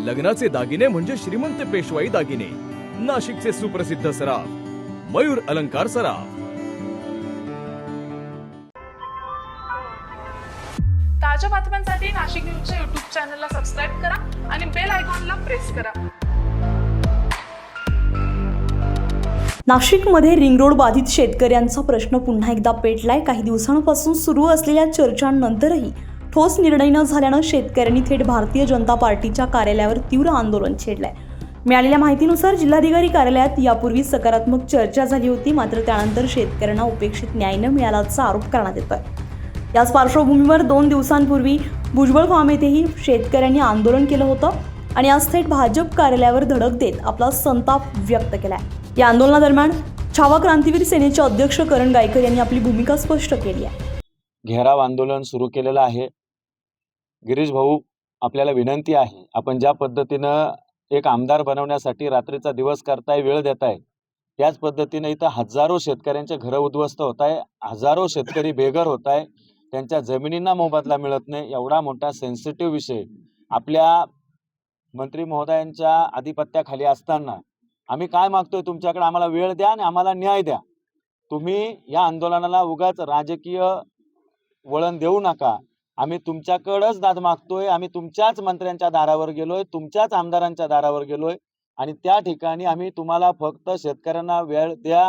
लग्नाचे दागिने म्हणजे श्रीमंत पेशवाई दागिने. नाशिकचे सुप्रसिद्ध सराफ मयूर अलंकार सराफ. ताज्या बातम्यांसाठी नाशिक न्यूजच्या YouTube चॅनलला सबस्क्राईब करा आणि बेल आयकॉनला प्रेस करा. नाशिकमध्ये रिंग रोड बाधित शेतकऱ्यांचा प्रश्न पुन्हा एकदा पेटलाय. काही दिवसांपासून सुरू असलेल्या चर्चांनंतरही ठोस निर्णय न झाल्यानं शेतकऱ्यांनी थेट भारतीय जनता पार्टीच्या कार्यालयावर तीव्र आंदोलन छेडलंय. मिळालेल्या माहितीनुसार जिल्हाधिकारी कार्यालयात यापूर्वी सकारात्मक चर्चा झाली होती, मात्र त्यानंतर शेतकऱ्यांना उपेक्षित न्याय न मिळाल्याचा आरोप करण्यात येतोय. याच पार्श्वभूमीवर 2 दिवसांपूर्वी भुजबळ फार्म येथेही शेतकऱ्यांनी आंदोलन केलं होतं आणि आज थेट भाजप कार्यालयावर धडक देत आपला संताप व्यक्त केलाय. या आंदोलनादरम्यान छावा क्रांतीवीर सेनेचे अध्यक्ष करण गायकर यांनी आपली भूमिका स्पष्ट केली आहे. घेराव आंदोलन सुरू केलेलं आहे. गिरीश भाऊ, आपल्याला विनंती आहे, आपण ज्या पद्धतीनं एक आमदार बनवण्यासाठी रात्रीचा दिवस करताय, वेळ देताय, त्याच पद्धतीने इथं हजारो शेतकऱ्यांचे घरं उद्ध्वस्त होत आहे, हजारो शेतकरी बेघर होत आहे, त्यांच्या जमिनींना मोबदला मिळत नाही. एवढा मोठा सेन्सिटिव्ह विषय आपल्या मंत्री महोदयांच्या आधिपत्याखाली असताना आम्ही काय मागतोय तुमच्याकडे? आम्हाला वेळ द्या आणि आम्हाला न्याय द्या. तुम्ही या आंदोलनाला उगाच राजकीय वळण देऊ नका. आम्ही तुमच्याकडेच दाद मागतोय. आम्ही तुमच्याच मंत्र्यांच्या दारावर गेलोय, तुमच्याच आमदारांच्या दारावर गेलोय आणि त्या ठिकाणी आम्ही तुम्हाला फक्त शेतकऱ्यांना वेळ द्या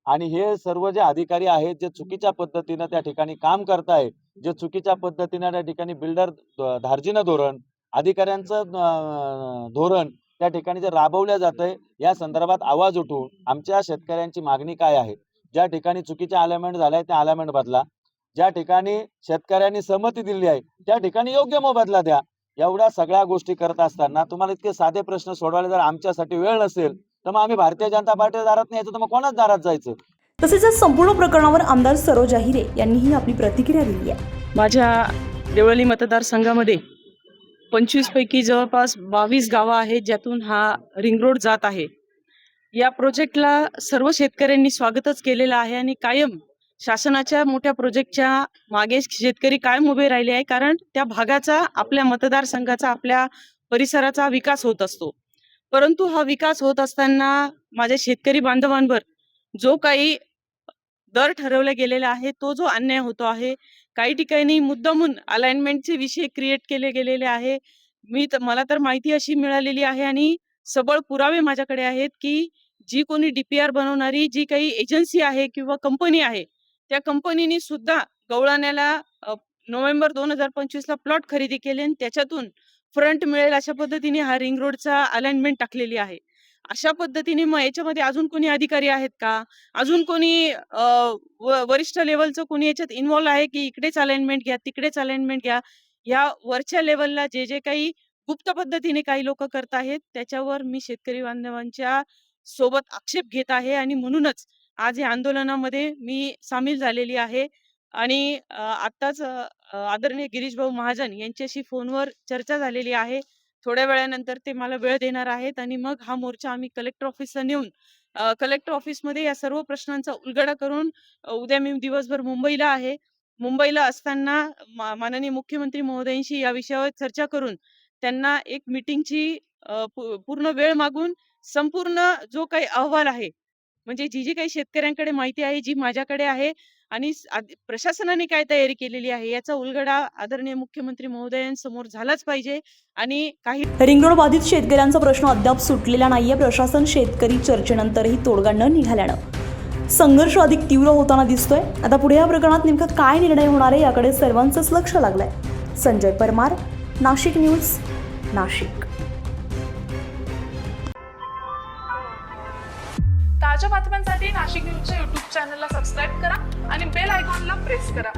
आणि हे सर्व जे अधिकारी आहेत जे चुकीच्या पद्धतीनं त्या ठिकाणी काम करताय, जे चुकीच्या पद्धतीनं त्या ठिकाणी बिल्डर धार्जिनं धोरण, अधिकाऱ्यांचं धोरण त्या ठिकाणी जे राबवल्या जातंय, या संदर्भात आवाज उठवून आमच्या शेतकऱ्यांची मागणी काय आहे? ज्या ठिकाणी चुकीचे अलाइनमेंट झालाय त्या अलाइनमेंट बदला, ज्या ठिकाणी शेतकऱ्यांनी सहमती दिली आहे त्या ठिकाणी योग्य मोबदला द्या. एवढ्या सगळ्या गोष्टी करत असताना तुम्हाला इतके साधे प्रश्न सोडवायला जर आमच्यासाठी वेळ नसेल तर मग आम्ही भारतीय जनता पार्टीच्या दारात नाही यायचं तर मग कोणाच दारात जायचं? तसेच या संपूर्ण प्रकरणावर आमदार सरोज अहिरे यांनीही आपली प्रतिक्रिया दिली आहे. माझ्या देवळी मतदारसंघामध्ये 25 पैकी जवळपास 22 गावं आहेत ज्यातून हा रिंग रोड जात आहे. या प्रोजेक्टला सर्व शेतकऱ्यांनी स्वागतच केलेलं आहे आणि कायम शासनाच्या मोठ्या प्रोजेक्टच्या मागे शेतकरी कायम उभे राहिले आहे, कारण त्या भागाचा, आपल्या मतदारसंघाचा, आपल्या परिसराचा विकास होत असतो. परंतु हा विकास होत असताना माझ्या शेतकरी बांधवांवर जो काही दर ठरवला गेलेला आहे तो जो अन्याय होतो आहे, काही ठिकाणी मुद्दामून अलाइनमेंटचे विषय क्रिएट केले गेलेले आहे. मला तर माहिती अशी मिळालेली आहे आणि सबळ पुरावे माझ्याकडे आहेत की जी कोणी DPR बनवणारी जी काही एजन्सी आहे किंवा कंपनी आहे, त्या कंपनीने सुद्धा गवळाण्याला नोव्हेंबर 2025 ला प्लॉट खरेदी केले आणि त्याच्यातून फ्रंट मिळेल अशा पद्धतीने हा रिंग रोडचा अलाइनमेंट टाकलेली आहे. अशा पद्धतीने मग याच्यामध्ये अजून कोणी अधिकारी आहेत का? अजून कोणी वरिष्ठ लेवलचं कोणी याच्यात इन्व्हॉल्व आहे की इकडेच अलाइनमेंट घ्या, तिकडेच अलाइनमेंट घ्या? या वरच्या लेवलला जे जे काही गुप्त पद्धतीने काही लोक करत आहेत त्याच्यावर मी शेतकरी बांधवांच्या सोबत आक्षेप घेत आहे आणि म्हणूनच आज या आंदोलनामध्ये मी सामील झालेली आहे. आणि आत्ताच आदरणीय गिरीश भाऊ महाजन यांच्याशी फोनवर चर्चा झालेली आहे. थोड्या वेळानंतर ते मला वेळ देणार आहेत आणि मग हा मोर्चा आम्ही कलेक्टर ऑफिसला नेऊन कलेक्टर ऑफिसमध्ये या सर्व प्रश्नांचा उलगडा करून उद्या मी दिवसभर मुंबईला आहे. मुंबईला असताना माननीय मुख्यमंत्री महोदयांशी या विषयावर चर्चा करून त्यांना एक मीटिंगची पूर्ण वेळ मागून संपूर्ण जो काही अहवाल आहे, म्हणजे जी काही शेतकऱ्यांकडे माहिती आहे, जी माझ्याकडे आहे आणि प्रशासनाने काय तयारी केलेली आहे याचा उलगडा आदरणीय मुख्यमंत्री महोदयांसमोर झालाच पाहिजे. आणि काही रिंग रोड बाधित शेतकऱ्यांचा प्रश्न अद्याप सुटलेला नाहीये. प्रशासन शेतकरी चर्चेनंतरही तोडगा न निघाल्यानं संघर्ष अधिक तीव्र होताना दिसतोय. आता पुढे या प्रकरणात नेमका काय निर्णय होणार आहे याकडे सर्वांचंच लक्ष लागलंय. संजय परमार, नाशिक न्यूज, नाशिक. ताज्या बातम्यांसाठी नाशिक न्यूजच्या YouTube चॅनलला सबस्क्राईब करा आणि बेल आयकॉनला प्रेस करा.